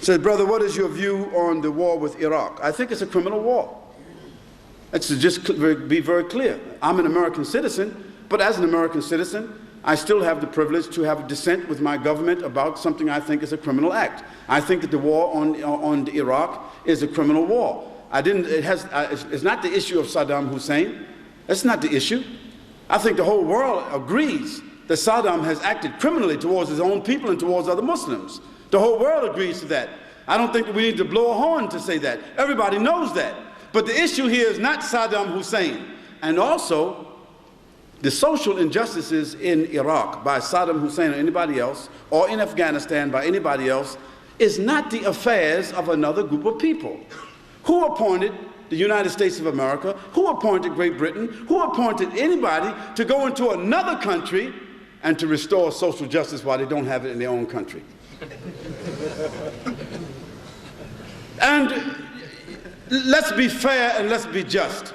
Said, brother, what is your view on the war with Iraq? I think it's a criminal war. Let's just be very clear. I'm an American citizen, but as an American citizen, I still have the privilege to have a dissent with my government about something I think is a criminal act. I think that the war on Iraq is a criminal war. It's not the issue of Saddam Hussein. That's not the issue. I think the whole world agrees that Saddam has acted criminally towards his own people and towards other Muslims. The whole world agrees to that. I don't think that we need to blow a horn to say that. Everybody knows that. But the issue here is not Saddam Hussein. And also, the social injustices in Iraq by Saddam Hussein or anybody else, or in Afghanistan by anybody else, is not the affairs of another group of people. Who appointed the United States of America? Who appointed Great Britain? Who appointed anybody to go into another country and to restore social justice while they don't have it in their own country? And let's be fair and let's be just.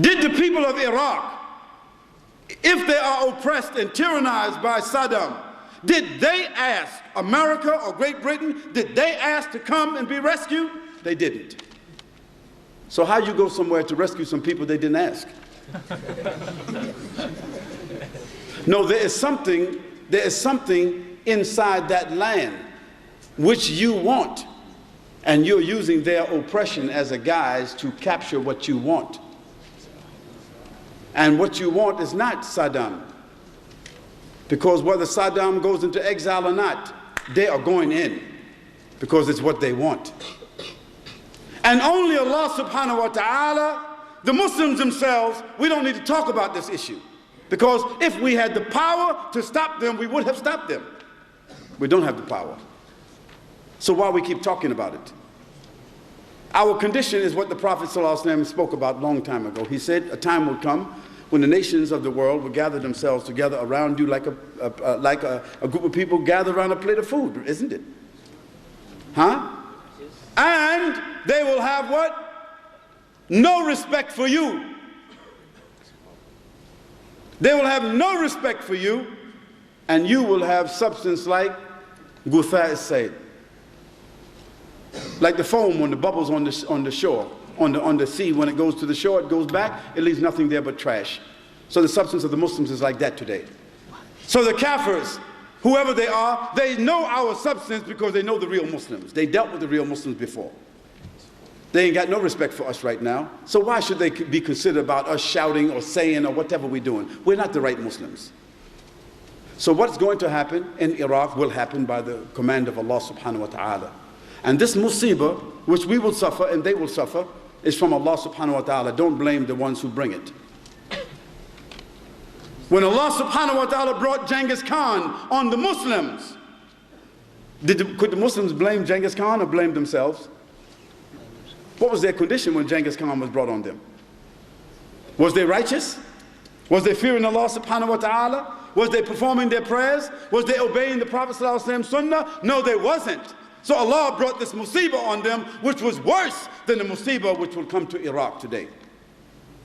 Did the people of Iraq, if they are oppressed and tyrannized by Saddam, did they ask America or Great Britain, did they ask to come and be rescued? They didn't. So how you go somewhere to rescue some people they didn't ask? No, there is something inside that land which you want, and you're using their oppression as a guise to capture what you want. And what you want is not Saddam. Because whether Saddam goes into exile or not, they are going in because it's what they want. And only Allah subhanahu wa ta'ala, the Muslims themselves, we don't need to talk about this issue. Because if we had the power to stop them, we would have stopped them. We don't have the power. So why we keep talking about it? Our condition is what the Prophet ﷺ spoke about a long time ago. He said, a time will come when the nations of the world will gather themselves together around you like a group of people gather around a plate of food, isn't it? Huh? And they will have what? No respect for you. They will have no respect for you, and you will have substance like Gutha is-Sayd. Like the foam when the bubbles on the shore, on the sea, when it goes to the shore, it goes back, it leaves nothing there but trash. So the substance of the Muslims is like that today. So the Kafirs, whoever they are, they know our substance because they know the real Muslims. They dealt with the real Muslims before. They ain't got no respect for us right now. So why should they be considered about us shouting or saying or whatever we're doing? We're not the right Muslims. So what's going to happen in Iraq will happen by the command of Allah subhanahu wa ta'ala. And this musibah, which we will suffer and they will suffer, is from Allah subhanahu wa ta'ala. Don't blame the ones who bring it. When Allah subhanahu wa ta'ala brought Genghis Khan on the Muslims, could the Muslims blame Genghis Khan or blame themselves? What was their condition when Genghis Khan was brought on them? Was they righteous? Was they fearing Allah subhanahu wa ta'ala? Was they performing their prayers? Was they obeying the Prophet sallallahu alaihi wasallam sunnah? No, they wasn't. So Allah brought this musibah on them, which was worse than the musibah which will come to Iraq today.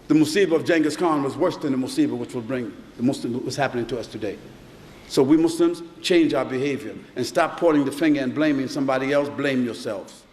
The musibah of Genghis Khan was worse than the musibah which will bring the Muslim what's happening to us today. So we Muslims change our behavior and stop pointing the finger and blaming somebody else. Blame yourselves.